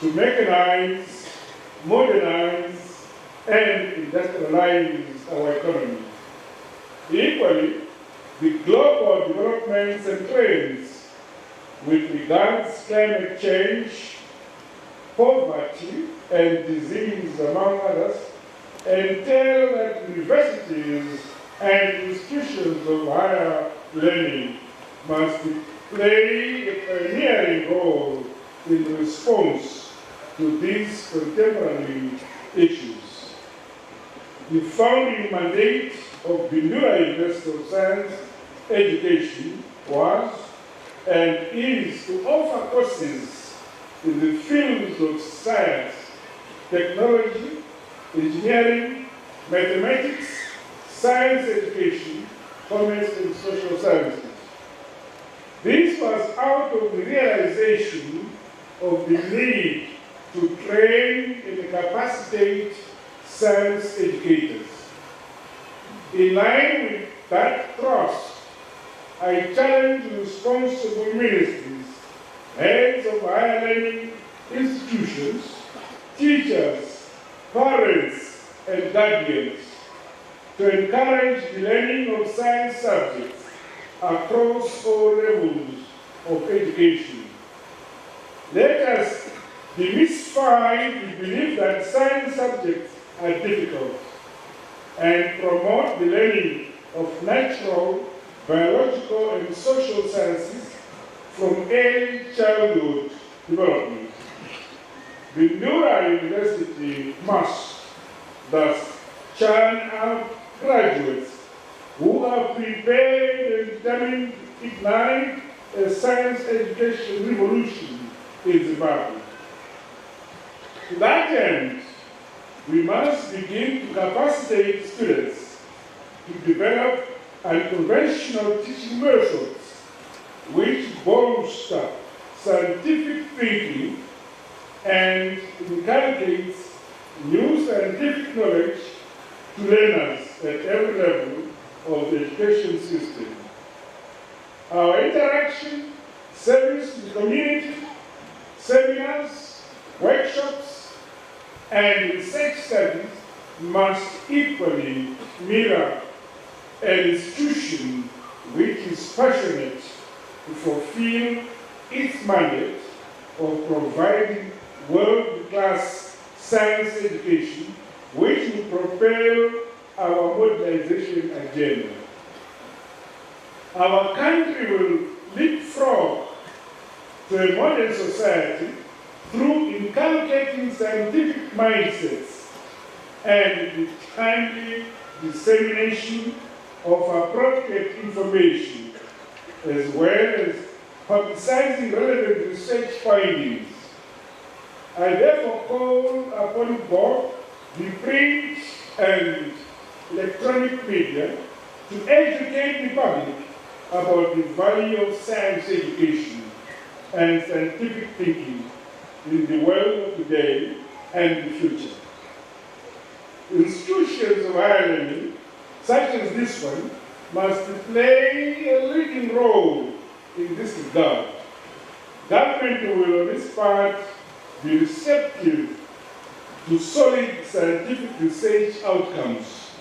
to mechanize, modernize, and industrialize our economy. Equally, the global developments and trends with regards to climate change, poverty, and disease, among others, entail that universities and institutions of higher learning must play a pioneering role in response to these contemporary issues. The founding mandate of Bindura University of Science Education was and is to offer courses in the fields of science, technology, engineering, mathematics, science education, commerce, and social sciences. This was out of the realization of the need to train and capacitate science educators. In line with that thrust, I challenge responsible ministries, heads of higher learning institutions, teachers, parents, and guardians to encourage the learning of science subjects across all levels of education. Let us demystify the belief that science subjects are difficult and promote the learning of natural, biological, and social sciences from early childhood development. Bindura University must thus churn out graduates who are prepared and determined to ignite a science education revolution in Zimbabwe. To that end, we must begin to capacitate students to develop unconventional teaching methods which bolster scientific thinking and inculcates new scientific knowledge to learners at every level of the education system. Our interaction, service to the community, seminars, workshops, and research studies must equally mirror an institution which is passionate to fulfill its mandate of providing world-class science education which will propel our modernization agenda. Our country will leapfrog to a modern society through inculcating scientific mindsets and the timely dissemination of appropriate information, as well as publicizing relevant research findings. I therefore call upon both the print and electronic media to educate the public about the value of science education and scientific thinking in the world of today and the future. Institutions of higher learning, such as this one, must play a leading role in this regard. Government will, on its part, be receptive to solid scientific research outcomes.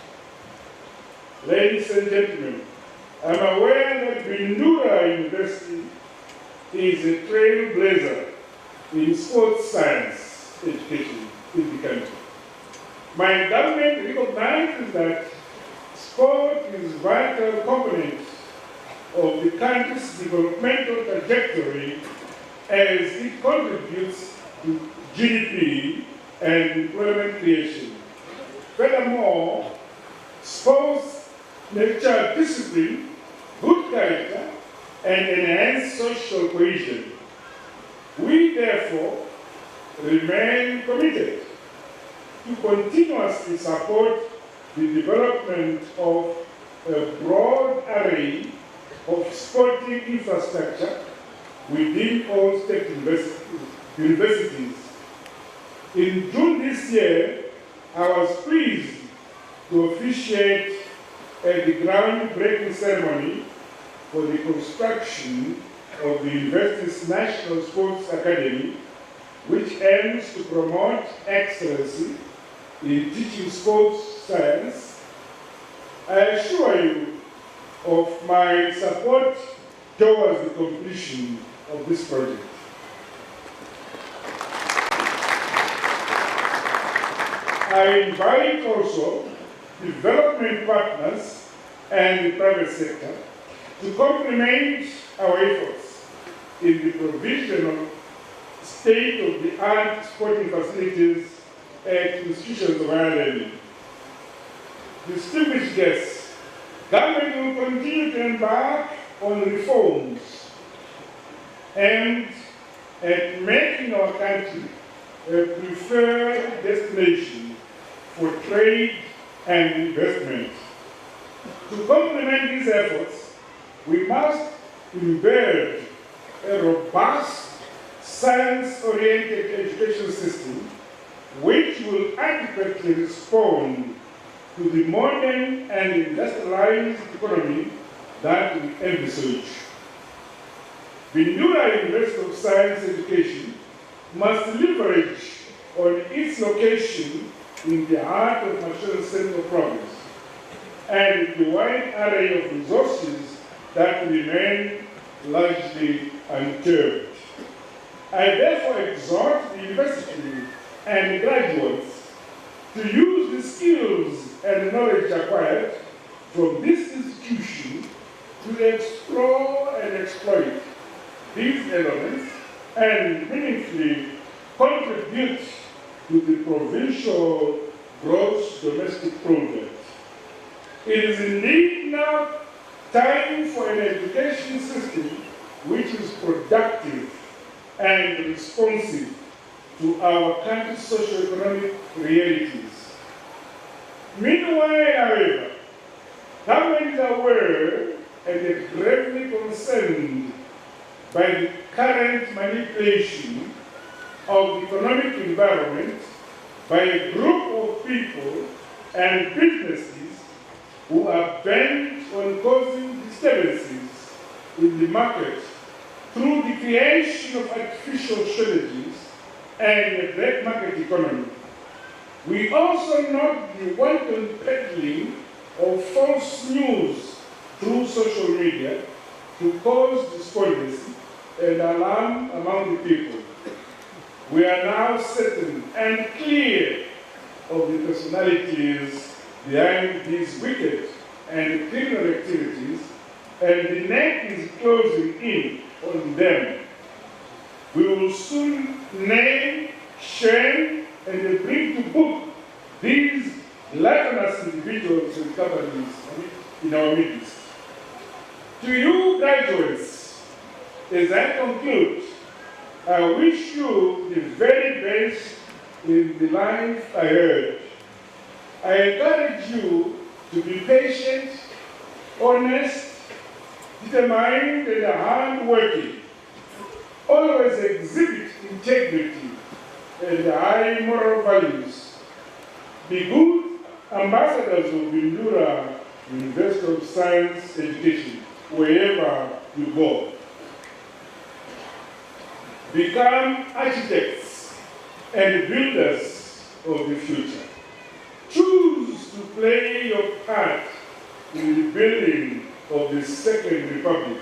Ladies and gentlemen, I'm aware that Bindura University is a trailblazer in sports science education in the country. My government recognizes that sport is a vital component of the country's developmental trajectory as it contributes to GDP and employment creation. Furthermore, sports nurture discipline, good character, and enhance social cohesion. We therefore remain committed to continuously support the development of a broad array of sporting infrastructure within all state universities. In June this year, I was pleased to officiate at the groundbreaking ceremony for the construction of the university's National Sports Academy, which which aims to promote excellency in teaching sports science, I assure you of my support towards the completion of this project. I invite also development partners and the private sector to complement our efforts in the provision of state-of-the-art sporting facilities at institutions of higher learning. Distinguished guests, government will continue to embark on reforms aimed at making our country a preferred destination for trade and investment. To complement these efforts, we must embed a robust, science-oriented education system which will adequately respond to the modern and industrialized economy that we envisage. Bindura University of Science Education must leverage on its location in the heart of Machel Central Province and the wide array of resources that remain largely untapped. I therefore exhort the university and graduates to use the skills and knowledge acquired from this institution to explore and exploit these elements and meaningfully contribute to the provincial gross domestic product. It is indeed now time for an education system which is productive and responsive to our country's socio-economic realities. Meanwhile, however, government is aware and is gravely concerned by the current manipulation of the economic environment by a group of people and businesses who are bent on causing disturbances in the market through the creation of artificial shortages and a black market economy. We also note the wanton peddling of false news through social media to cause despondency and alarm among the people. We are now certain and clear of the personalities behind these wicked and criminal activities, and the net is closing in on them. We will soon name, shame, and bring to book these glutinous individuals and companies in our midst. To you graduates, as I conclude, I wish you the very best in the life ahead. I encourage you to be patient, honest, determined, and hard-working. Always exhibit integrity and high moral values. Be good ambassadors of Bindura University of Science Education wherever you go. Become architects and builders of the future. Choose to play your part in the building of the Second Republic,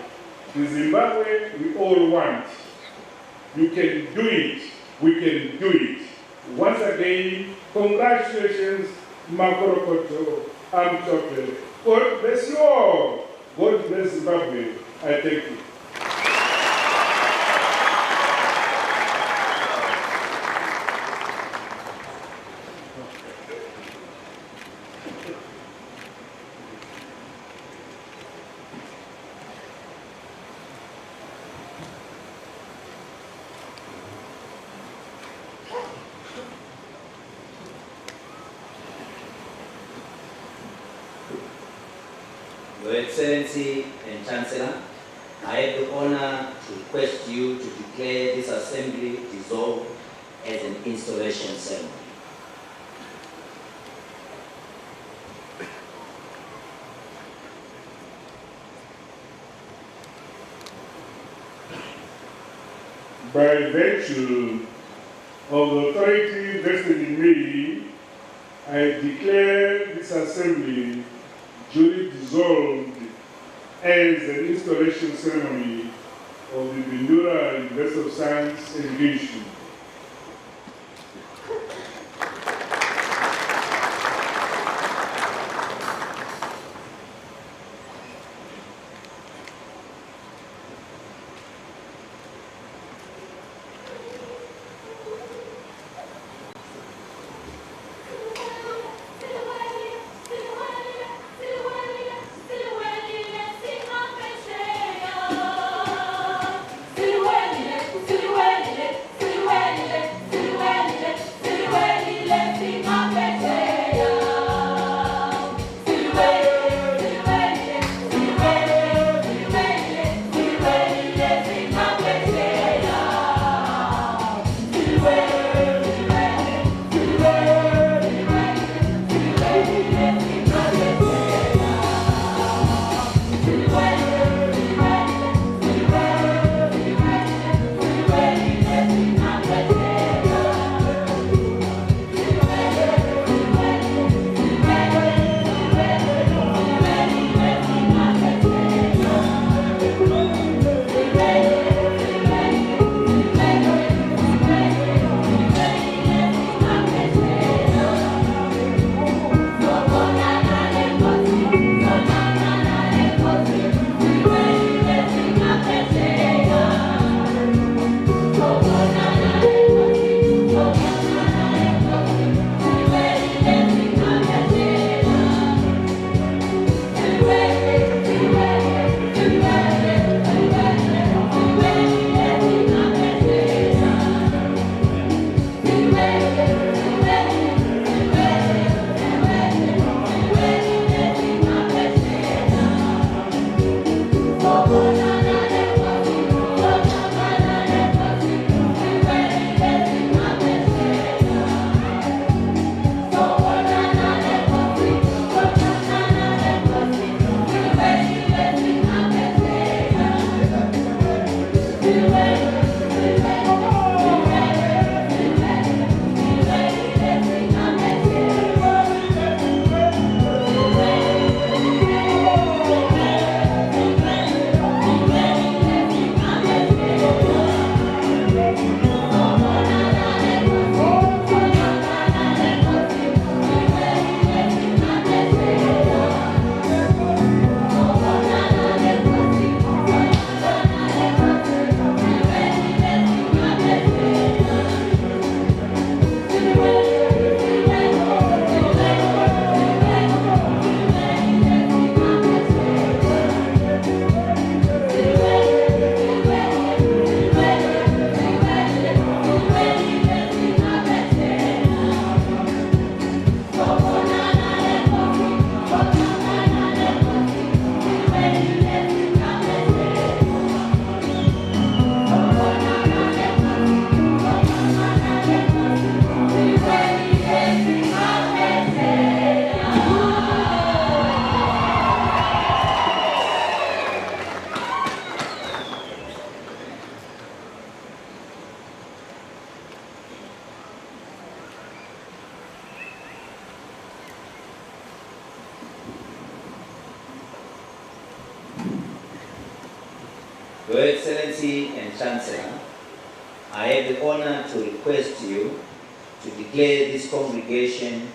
the Zimbabwe we all want. You can do it. We can do it. Once again, congratulations, Makorokoto, Amtope. God bless you all. God bless Zimbabwe. I thank you. Your Excellency and Chancellor, I have the honor to request you to declare this assembly dissolved as an installation ceremony. By virtue of the authority vested in me, I declare this assembly duly dissolved as an installation ceremony of the Bindura University of Science Education. Your Excellency and Chancellor, I have the honor to request you to declare this congregation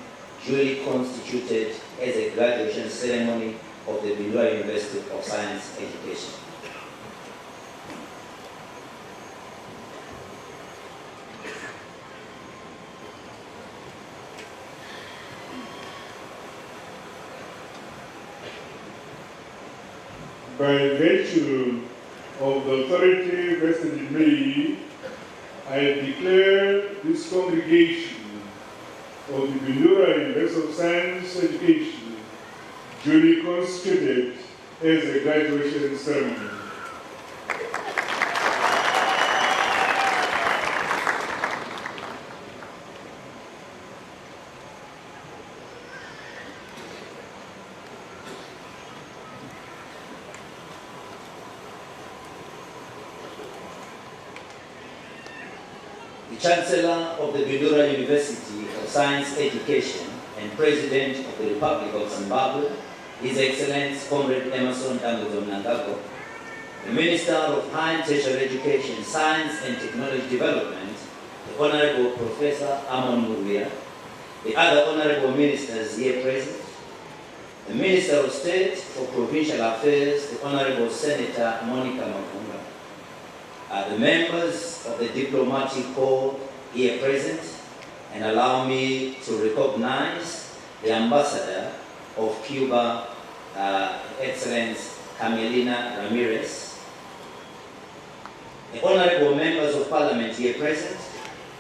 duly constituted as a graduation ceremony of the Bindura University of Science Education. By virtue of the authority vested in me, I declare this congregation of the Bindura University of Science Education duly constituted as a graduation ceremony. The Chancellor of the Bindura University of Science Education and President of the Republic of Zimbabwe, His Excellency Comrade Emmerson Dambudzo Mnangagwa, the Minister of Higher and Tertiary Education, Science and Technology Development, the Honorable Professor Amon Muruya, the other Honorable Ministers here present, the Minister of State for Provincial Affairs, the Honorable Senator Monica Mavunga, the members of the Diplomatic Corps here present, and allow me to recognize the Ambassador of Cuba, Excellence Carmelina Ramirez, the Honorable Members of Parliament here present,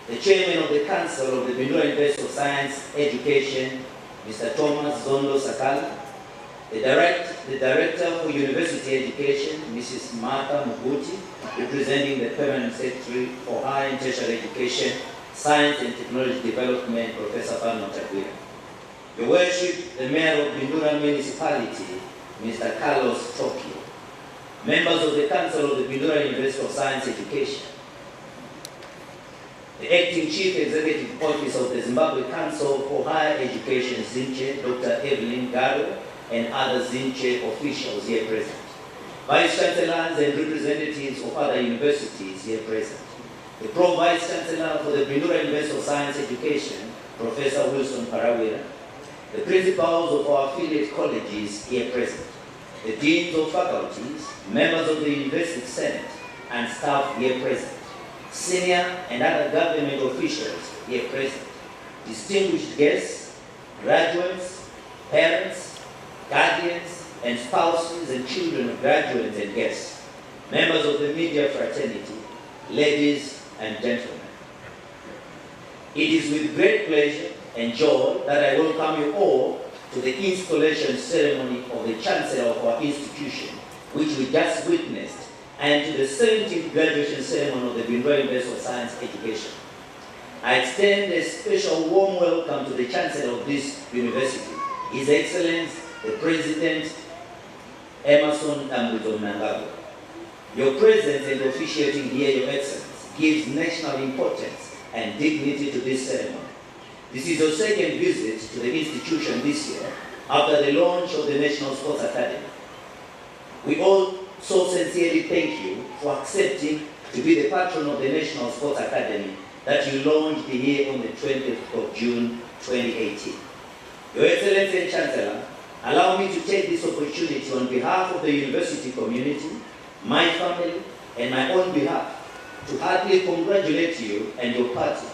the Chairman of the Council of the Bindura University of Science Education, Mr. Thomas Zondo Sakala, the Director for University Education, Mrs. Martha Muguti, representing the Permanent Secretary for Higher and Tertiary Education, Science and Technology Development, Professor Fano Tagwira. Your Worship, the Mayor of Bindura Municipality, Mr. Carlos Tokyo, members of the Council of the Bindura University of Science Education, the Acting Chief Executive Officer of the Zimbabwe Council for Higher Education, ZINCHE, Dr. Evelyn Garo, and other ZINCHE officials here present, Vice Chancellors and representatives of other universities here present, the Pro-Vice Chancellor for the Bindura University of Science Education, Professor Wilson Parawira, the principals of our affiliate colleges here present, the deans of faculties, members of the University Senate, and staff here present, senior and other government officials here present, distinguished guests, graduates, parents, guardians, and spouses and children of graduates and guests, members of the media fraternity, ladies and gentlemen. It is with great pleasure and joy that I welcome you all to the installation ceremony of the Chancellor of our institution, which we just witnessed, and to the 17th graduation ceremony of the Bindura University of Science Education. I extend a special warm welcome to the Chancellor of this university, His Excellency, the President, Emmerson Dambudzo Mnangagwa. Your presence and officiating here, Your Excellency, gives national importance and dignity to this ceremony. This is your second visit to the institution this year after the launch of the National Sports Academy. We all so sincerely thank you for accepting to be the patron of the National Sports Academy that you launched here on the 20th of June 2018. Your Excellency and Chancellor, allow me to take this opportunity on behalf of the university community, my family, and my own behalf to heartily congratulate you and your party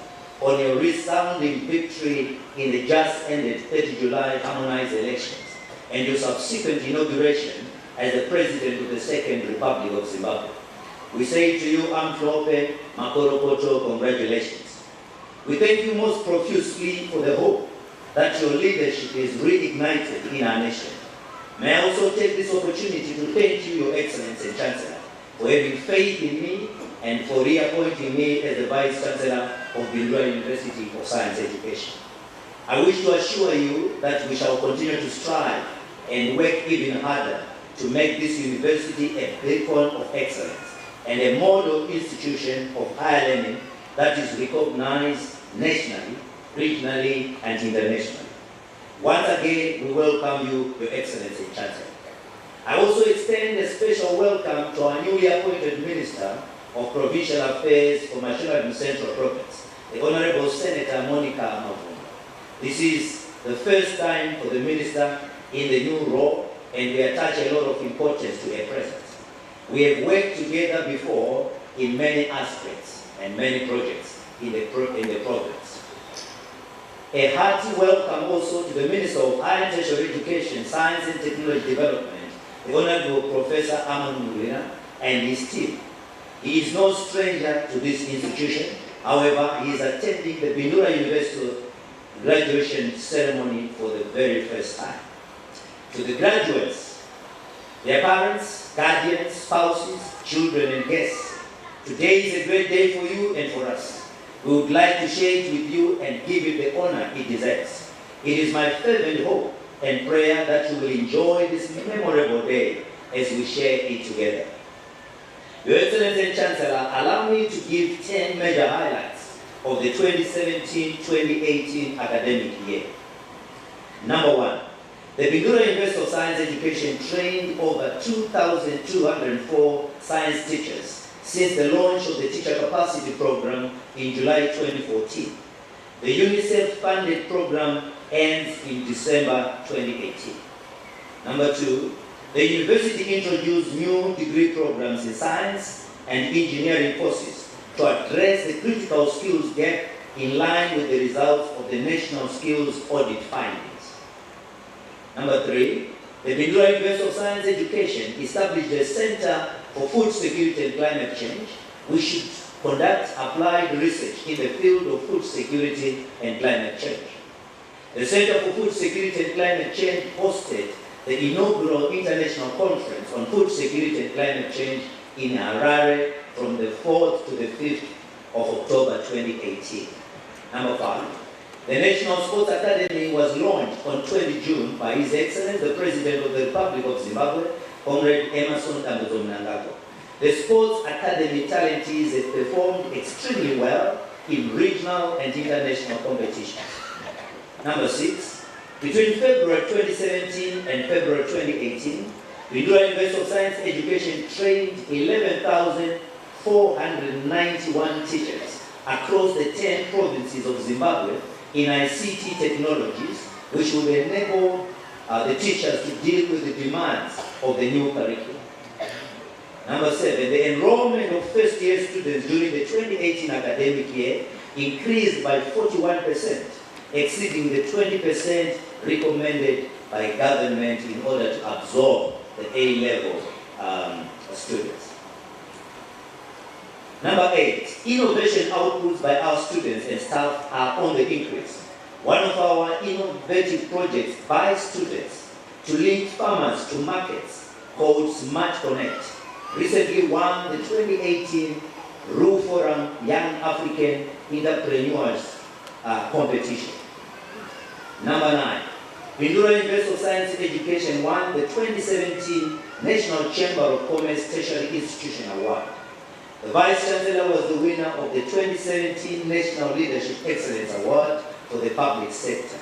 on your resounding victory in the just ended 30 July harmonized elections and your subsequent inauguration as the President of the Second Republic of Zimbabwe. We say to you, Amflope Makorokoto, congratulations. We thank you most profusely for the hope that your leadership is reignited in our nation. May I also take this opportunity to thank you, Your Excellency and Chancellor, for having faith in me and for reappointing me as the Vice Chancellor of Bindura University of Science Education. I wish to assure you that we shall continue to strive and work even harder to make this university a beacon of excellence and a model institution of higher learning that is recognized nationally, regionally, and internationally. Once again, we welcome you, Your Excellency Chancellor. I also extend a special welcome to our newly appointed Minister of Provincial Affairs for Mashonaland and Central Province, the Honorable Senator Monica Mavunga. This is the first time for the Minister in the new role, and we attach a lot of importance to her presence. We have worked together before in many aspects and many projects in the province. A hearty welcome also to the Minister of Higher and Tertiary Education, Science and Technology Development, the Honorable Professor Amon Muruya, and his team. He is no stranger to this institution. However, he is attending the Bindura University graduation ceremony for the very first time. To the graduates, their parents, guardians, spouses, children, and guests, today is a great day for you and for us. We would like to share it with you and give it the honor it deserves. It is my fervent hope and prayer that you will enjoy this memorable day as we share it together. Your Excellency and Chancellor, allow me to give 10 major highlights of the 2017-2018 academic year. Number 1, the Bindura University of Science Education trained over 2,204 science teachers since the launch of the Teacher Capacity Program in July 2014. The UNICEF-funded program ends in December 2018. Number 2, the university introduced new degree programs in science and engineering courses to address the critical skills gap in line with the results of the National Skills Audit findings. Number 3, the Bindura University of Science Education established a Center for Food Security and Climate Change, which should conduct applied research in the field of food security and climate change. The Center for Food Security and Climate Change hosted the inaugural International Conference on Food Security and Climate Change in Harare from the 4th to the 5th of October 2018. Number 5, the National Sports Academy was launched on 20 June by His Excellency the President of the Republic of Zimbabwe, Comrade Emmerson Dambudzo Mnangagwa. The Sports Academy talentees have performed extremely well in regional and international competitions. Number 6, between February 2017 and February 2018, Bindura University of Science Education trained 11,491 teachers across the 10 provinces of Zimbabwe in ICT technologies, which will enable the teachers to deal with the demands of the new curriculum. Number 7, the enrollment of first-year students during the 2018 academic year increased by 41%, exceeding the 20% recommended by government in order to absorb the A-level students. Number 8, innovation outputs by our students and staff are on the increase. One of our innovative projects by students to link farmers to markets, called Smart Connect, recently won the 2018 Rue Forum Young African Entrepreneurs competition. Number 9, Bindura University of Science Education won the 2017 National Chamber of Commerce Tertiary Institution Award. The Vice Chancellor was the winner of the 2017 National Leadership Excellence Award for the public sector.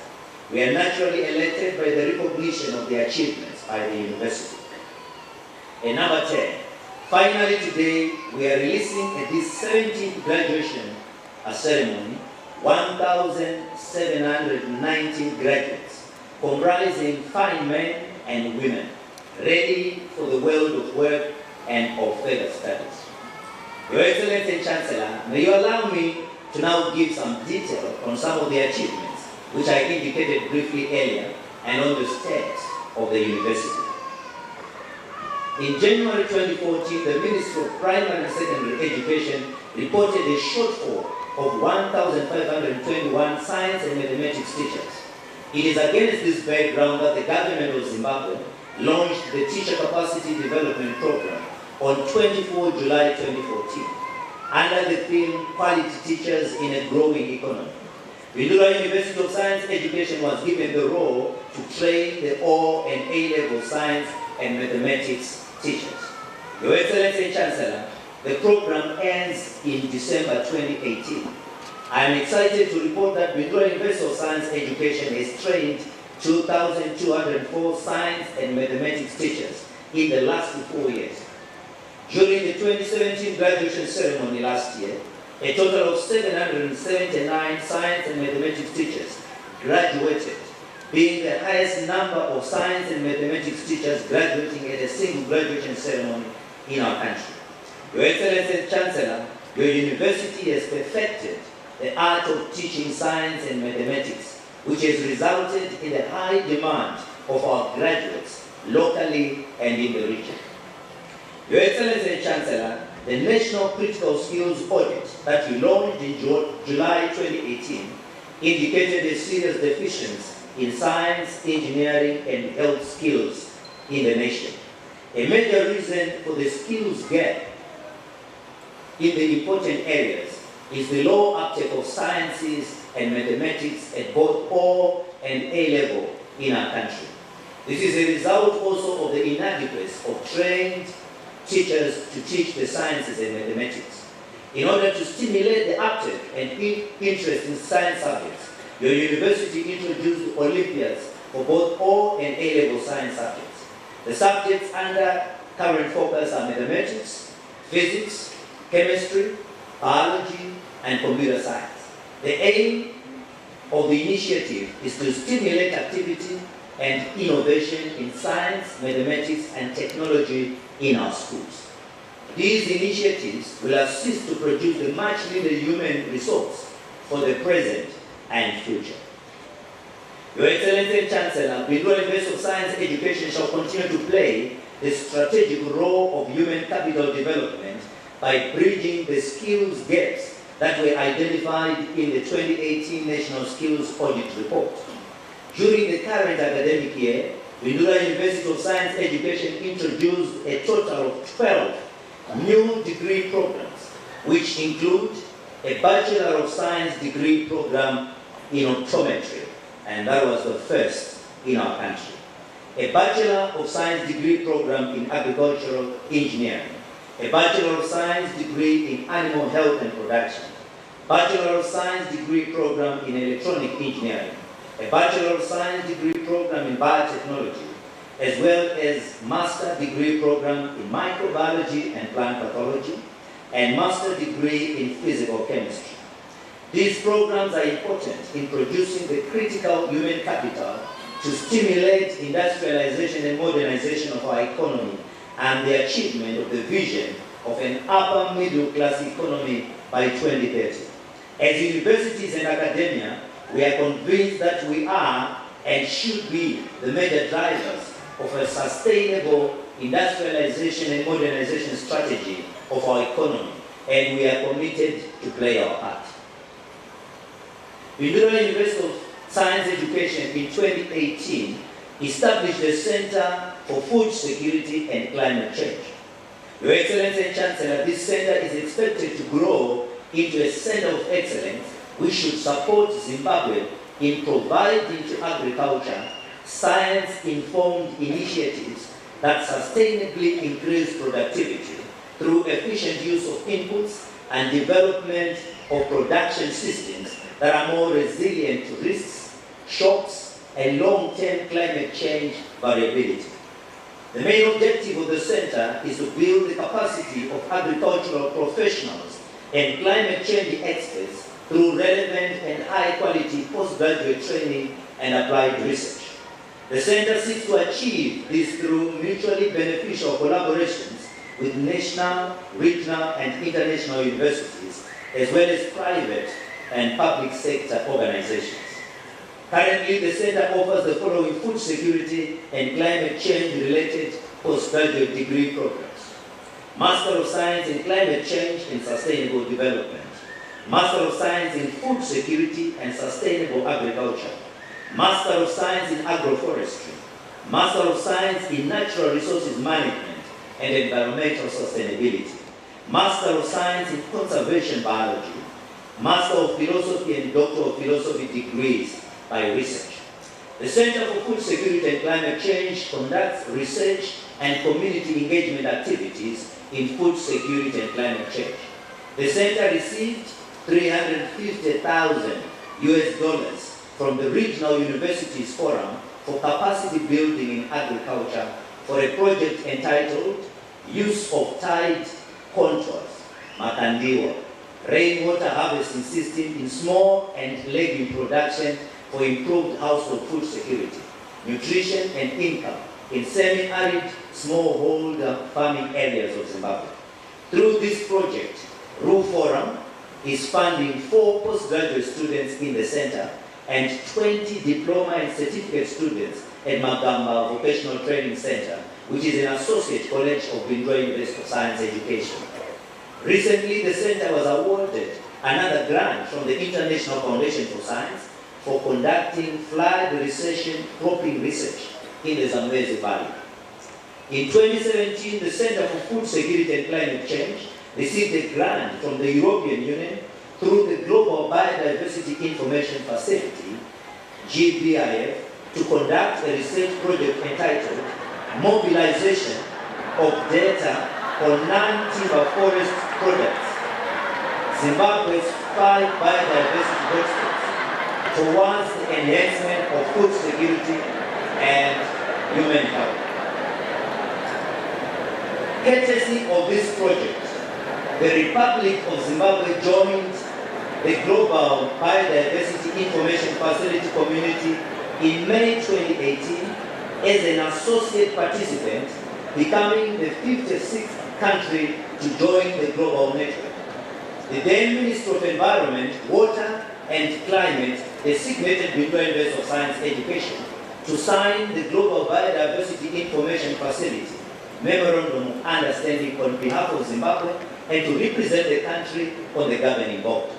We are naturally elated by the recognition of the achievements by the university. And number 10, finally today we are releasing at this 17th graduation ceremony 1,719 graduates, comprising fine men and women, ready for the world of work and of further studies. Your Excellency and Chancellor, may you allow me to now give some detail on some of the achievements which I indicated briefly earlier and on the state of the university. In January 2014, the Ministry of Primary and Secondary Education reported a shortfall of 1,521 science and mathematics teachers. It is against this background that the government of Zimbabwe launched the Teacher Capacity Development Program on 24 July 2014, under the theme Quality Teachers in a Growing Economy. Bindura University of Science Education was given the role to train the O and A-level science and mathematics teachers. Your Excellency and Chancellor, the program ends in December 2018. I am excited to report that Bindura University of Science Education has trained 2,204 science and mathematics teachers in the last 4 years. During the 2017 graduation ceremony last year, a total of 779 science and mathematics teachers graduated, being the highest number of science and mathematics teachers graduating at a single graduation ceremony in our country. Your Excellency and Chancellor, your university has perfected the art of teaching science and mathematics, which has resulted in the high demand of our graduates locally and in the region. Your Excellency and Chancellor, the National Critical Skills Audit that we launched in July 2018 indicated a serious deficiency in science, engineering, and health skills in the nation. A major reason for the skills gap in the important areas is the low uptake of sciences and mathematics at both O and A level in our country. This is a result also of the inadequacy of trained teachers to teach the sciences and mathematics. In order to stimulate the uptake and interest in science subjects, your university introduced Olympiads for both O and A-level science subjects. The subjects under current focus are mathematics, physics, chemistry, biology, and computer science. The aim of the initiative is to stimulate activity and innovation in science, mathematics, and technology in our schools. These initiatives will assist to produce the much-needed human resource for the present and future. Your Excellency Chancellor, Bindura University of Science Education shall continue to play the strategic role of human capital development by bridging the skills gaps that were identified in the 2018 National Skills Audit Report. During the current academic year, Bindura University of Science Education introduced a total of 12 new degree programs, which include a Bachelor of Science degree program in optometry, and that was the first in our country. A Bachelor of Science degree program in agricultural engineering, a Bachelor of Science degree in animal health and production, Bachelor of Science degree program in electronic engineering, a Bachelor of Science degree program in biotechnology, as well as Master degree program in microbiology and plant pathology, and Master degree in physical chemistry. These programs are important in producing the critical human capital to stimulate industrialization and modernization of our economy and the achievement of the vision of an upper middle class economy by 2030. As universities and academia, we are convinced that we are and should be the major drivers of a sustainable industrialization and modernization strategy of our economy, and we are committed to play our part. Bindura University of Science Education in 2018 established a Center for Food Security and Climate Change. Your Excellency and Chancellor, this center is expected to grow into a center of excellence which should support Zimbabwe in providing to agriculture science-informed initiatives that sustainably increase productivity through efficient use of inputs and development of production systems that are more resilient to risks, shocks, and long-term climate change variability. The main objective of the center is to build the capacity of agricultural professionals and climate change experts through relevant and high-quality postgraduate training and applied research. The center seeks to achieve this through mutually beneficial collaborations with national, regional, and international universities, as well as private and public sector organizations. Currently, the center offers the following food security and climate change related postgraduate degree programs: Master of Science in Climate Change and Sustainable Development, Master of Science in Food Security and Sustainable Agriculture, Master of Science in Agroforestry, Master of Science in Natural Resources Management and Environmental Sustainability, Master of Science in Conservation Biology, Master of Philosophy and Doctor of Philosophy degrees by research. The Center for Food Security and Climate Change conducts research and community engagement activities in food security and climate change. The center received $350,000 from the Regional Universities Forum for Capacity Building in Agriculture for a project entitled Use of Tide Contours, Matandiwa, Rainwater Harvesting System in Small and Legume Production for Improved Household Food Security, Nutrition and Income in Semi-Arid Smallholder Farming Areas of Zimbabwe. Through this project, RU Forum is funding 4 postgraduate students in the center and 20 diploma and certificate students at Magamba Vocational Training Center, which is an associate college of Bindura University of Science Education. Recently, the center was awarded another grant from the International Foundation for Science for conducting flood recession cropping research in the Zambezi Valley. In 2017, the Center for Food Security and Climate Change received a grant from the European Union through the Global Biodiversity Information Facility, GBIF, to conduct a research project entitled Mobilization of Data on Non-Timber Forest Products Zimbabwe's 5 biodiversity hotspots towards the enhancement of food security and human health. Courtesy of this project, the Republic of Zimbabwe joined the Global Biodiversity Information Facility Community in May 2018 as an associate participant, becoming the 56th country to join the global network. The then Minister of Environment, Water and Climate designated Bindura University of Science Education to sign the Global Biodiversity Information Facility Memorandum of Understanding on behalf of Zimbabwe and to represent the country on the governing board.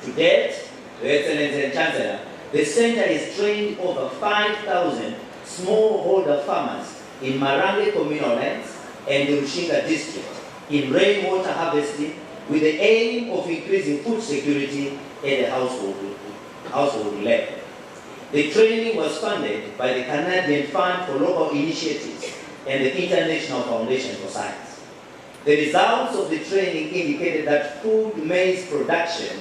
To date, Your Excellency and Chancellor, the Center has trained over 5,000 smallholder farmers in Marange communal lands and the Rushinga district in rainwater harvesting with the aim of increasing food security at the household level. The training was funded by the Canadian Fund for Local Initiatives and the International Foundation for Science. The results of the training indicated that food maize production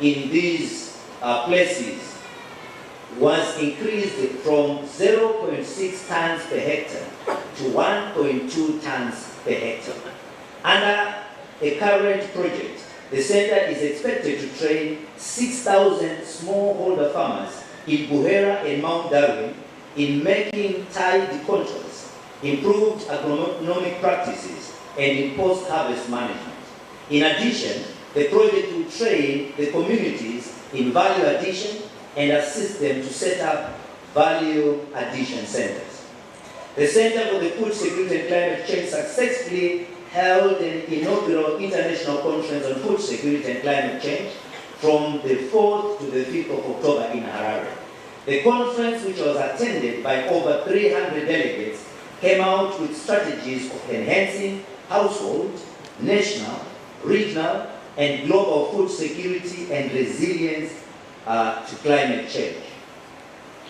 in these places was increased from 0.6 tons per hectare to 1.2 tons per hectare. Under a current project, the center is expected to train 6,000 smallholder farmers in Buhera and Mount Darwin in making tide controls, improved agronomic practices, and in post-harvest management. In addition, the project will train the communities in value addition and assist them to set up value addition centers. The Center for the Food Security and Climate Change successfully held an inaugural international conference on food security and climate change from the 4th to the 5th of October in Harare. The conference, which was attended by over 300 delegates, came out with strategies of enhancing household, national, regional, and global food security and resilience to climate change.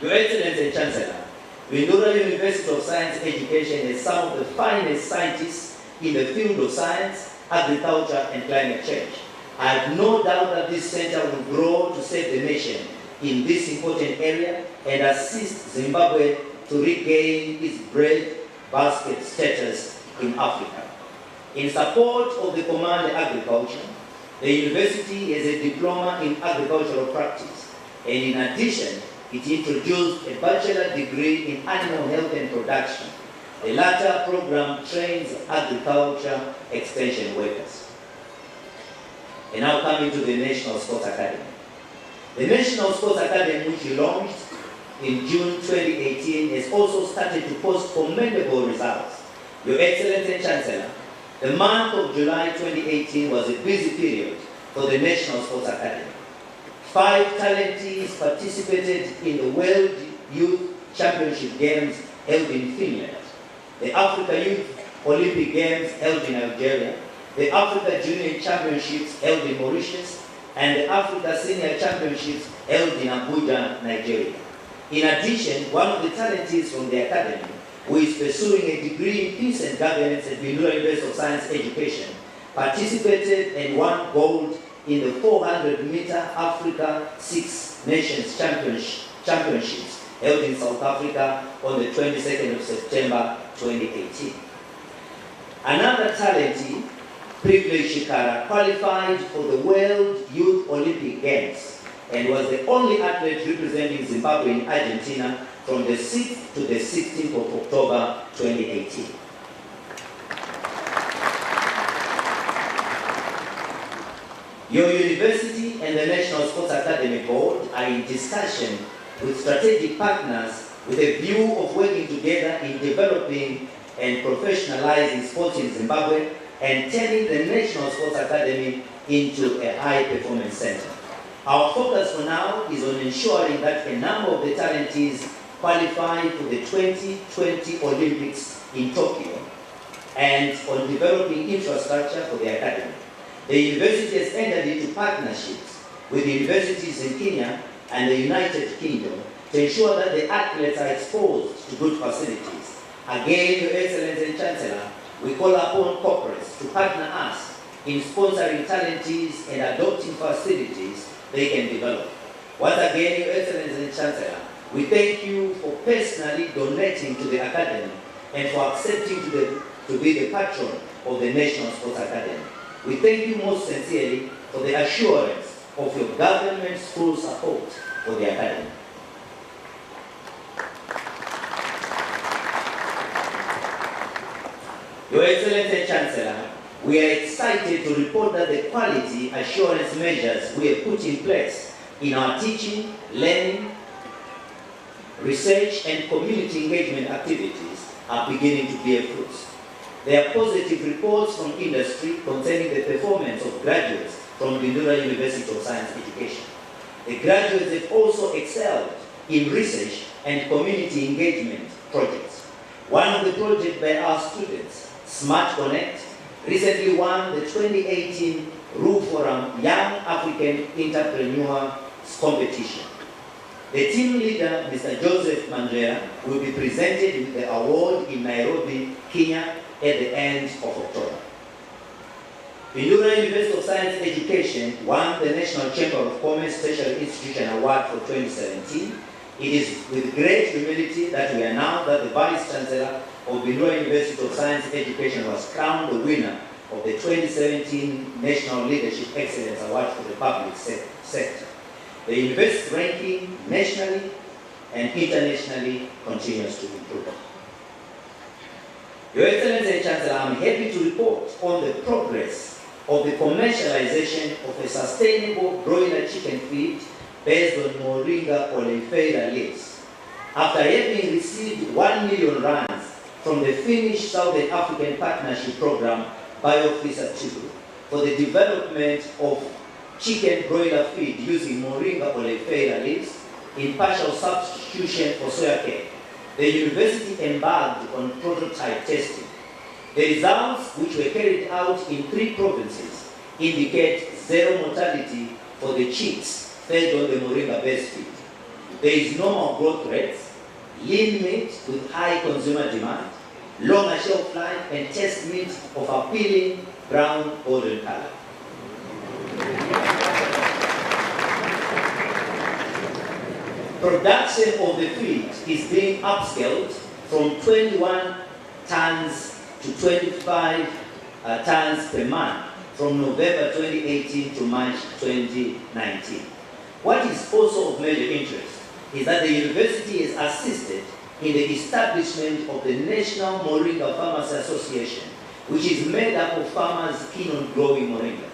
Your Excellency and Chancellor, Bindura University of Science Education has some of the finest scientists in the field of science, agriculture, and climate change. I have no doubt that this center will grow to save the nation in this important area and assist Zimbabwe to regain its breadbasket status in Africa. In support of the Command Agriculture, the university has a diploma in agricultural practice, and in addition, it introduced a bachelor degree in animal health and production. The latter program trains agriculture extension workers. And now coming to the National Sports Academy. The National Sports Academy, which we launched in June 2018, has also started to post commendable results. Your Excellency and Chancellor, the month of July 2018 was a busy period for the National Sports Academy. 5 talentees participated in the World Youth Championship Games held in Finland, the Africa Youth Olympic Games held in Algeria, the Africa Junior Championships held in Mauritius, and the Africa Senior Championships held in Abuja, Nigeria. In addition, one of the talentees from the Academy, who is pursuing a degree in Peace and Governance at Bindura University of Science Education, participated and won gold in the 400-meter Africa Six Nations Championships held in South Africa on the 22nd of September 2018. Another talentee, Privilege Shikara, qualified for the World Youth Olympic Games and was the only athlete representing Zimbabwe in Argentina from the 6th to the 16th of October 2018. Your university and the National Sports Academy Board are in discussion with strategic partners with a view of working together in developing and professionalizing sports in Zimbabwe and turning the National Sports Academy into a high-performance center. Our focus for now is on ensuring that a number of the talentees qualify for the 2020 Olympics in Tokyo and on developing infrastructure for the academy. The university has entered into partnerships with universities in Kenya and the United Kingdom to ensure that the athletes are exposed to good facilities. Again, Your Excellency and Chancellor, we call upon corporates to partner us in sponsoring talentees and adopting facilities they can develop. Once again, Your Excellency and Chancellor, we thank you for personally donating to the Academy and for accepting to be the patron of the National Sports Academy. We thank you most sincerely for the assurance of your government's full support for the Academy. Your Excellency and Chancellor, we are excited to report that the quality assurance measures we have put in place in our teaching, learning, research and community engagement activities are beginning to bear fruits. There are positive reports from industry concerning the performance of graduates from Bindura University of Science Education. The graduates have also excelled in research and community engagement projects. One of the projects by our students, Smart Connect, recently won the 2018 Rue Forum Young African Entrepreneurs Competition. The team leader, Mr. Joseph Mandela, will be presented with the award in Nairobi, Kenya at the end of October. Bindura University of Science Education won the National Chamber of Commerce Tertiary Institution Award for 2017. It is with great humility that we announce that the Vice Chancellor of Bindura University of Science Education was crowned the winner of the 2017 National Leadership Excellence Award for the Public Sector. The university's ranking nationally and internationally continues to improve. Your Excellency and Chancellor, I'm happy to report on the progress of the commercialization of a sustainable broiler chicken feed based on Moringa oleifera leaves. After having received 1 million rands from the Finnish Southern African Partnership Program Biofeed 2 for the development of chicken broiler feed using Moringa oleifera leaves in partial substitution for soya cake, the university embarked on prototype testing. The results, which were carried out in 3 provinces, indicate zero mortality for the chicks fed on the Moringa-based feed. There is normal growth rates, lean meat with high consumer demand, longer shelf life, and test meat of appealing brown golden color. Production of the feed is being upscaled from 21 tons to 25 tons per month from November 2018 to March 2019. What is also of major interest is that the university is assisted in the establishment of the National Moringa Farmers Association, which is made up of farmers keen on growing moringa.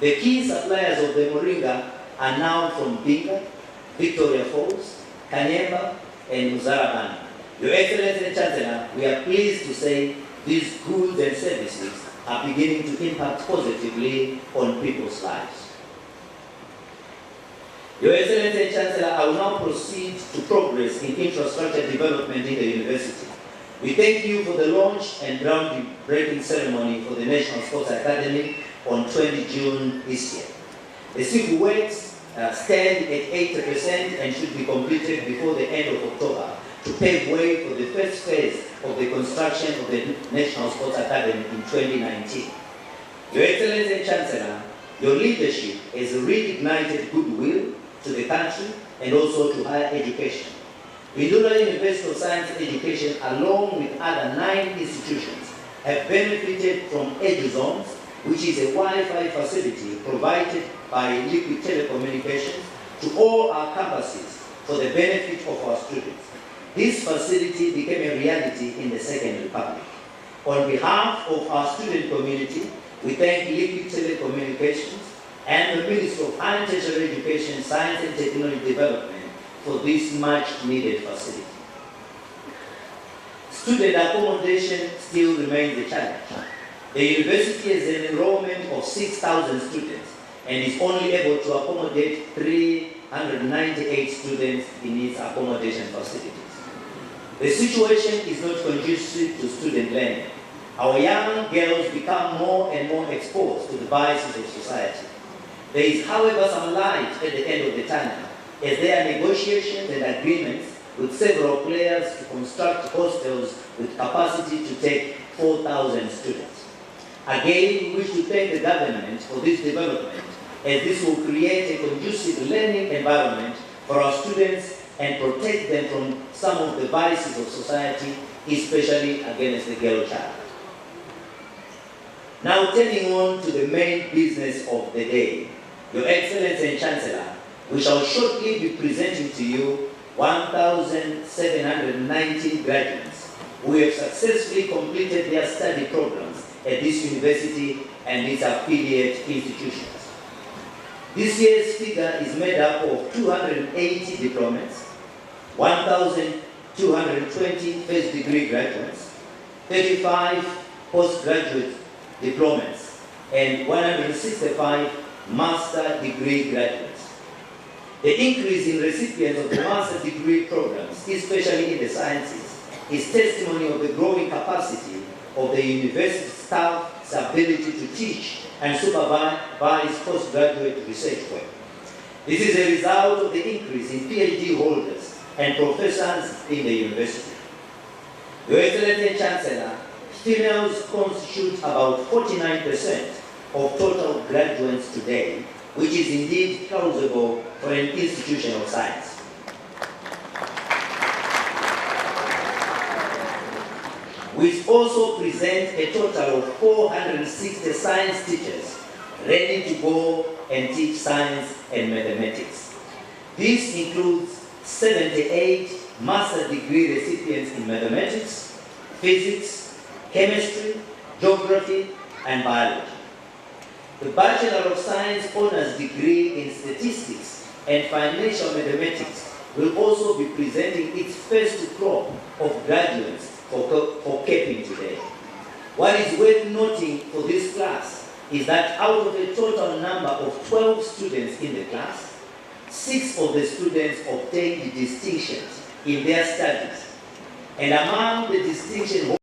The key suppliers of the moringa are now from Binga, Victoria Falls, Kanyemba, and Muzarabani. Your Excellency and Chancellor, we are pleased to say these goods and services are beginning to impact positively on people's lives. Your Excellency and Chancellor, I will now proceed to progress in infrastructure development in the university. We thank you for the launch and groundbreaking ceremony for the National Sports Academy on 20 June this year. The civil works stand at 80% and should be completed before the end of October to pave way for the first phase of the construction of the National Sports Academy in 2019. Your Excellency and Chancellor, your leadership has reignited goodwill to the country and also to higher education. Bindura University of Science Education, along with other 9 institutions, have benefited from EduZones, which is a Wi-Fi facility provided by Liquid Telecommunications to all our campuses for the benefit of our students. This facility became a reality in the Second Republic. On behalf of our student community, we thank Liquid Telecommunications and the Ministry of Higher Tertiary Education, Science and Technology Development for this much-needed facility. Student accommodation still remains a challenge. The university has an enrollment of 6,000 students and is only able to accommodate 398 students in its accommodation facilities. The situation is not conducive to student learning. Our young girls become more and more exposed to the vices of society. There is, however, some light at the end of the tunnel, as there are negotiations and agreements with several players to construct hostels with capacity to take 4,000 students. Again, we wish to thank the government for this development, as this will create a conducive learning environment for our students and protect them from some of the vices of society, especially against the girl child. Now, turning on to the main business of the day, Your Excellency and Chancellor, we shall shortly be presenting to you 1,719 graduates who have successfully completed their study programs at this university and its affiliate institutions. This year's figure is made up of 280 diplomas, 1,220 first degree graduates, 35 postgraduate diplomas, and 165 master degree graduates. The increase in recipients of the master degree programs, especially in the sciences, is testimony of the growing capacity of the university staff's ability to teach and supervise postgraduate research work. This is a result of the increase in PhD holders and professors in the university. Your Excellency and Chancellor, females constitute about 49% of total graduates today, which is indeed plausible for an institution of science. We also present a total of 460 science teachers ready to go and teach science and mathematics. This includes 78 master's degree recipients in mathematics, physics, chemistry, geography, and biology. The Bachelor of Science honors degree in statistics and financial mathematics will also be presenting its first crop of graduates for KEPIN today. What is worth noting for this class is that out of a total number of 12 students in the class, 6 of the students obtained distinctions in their studies, and among the distinctions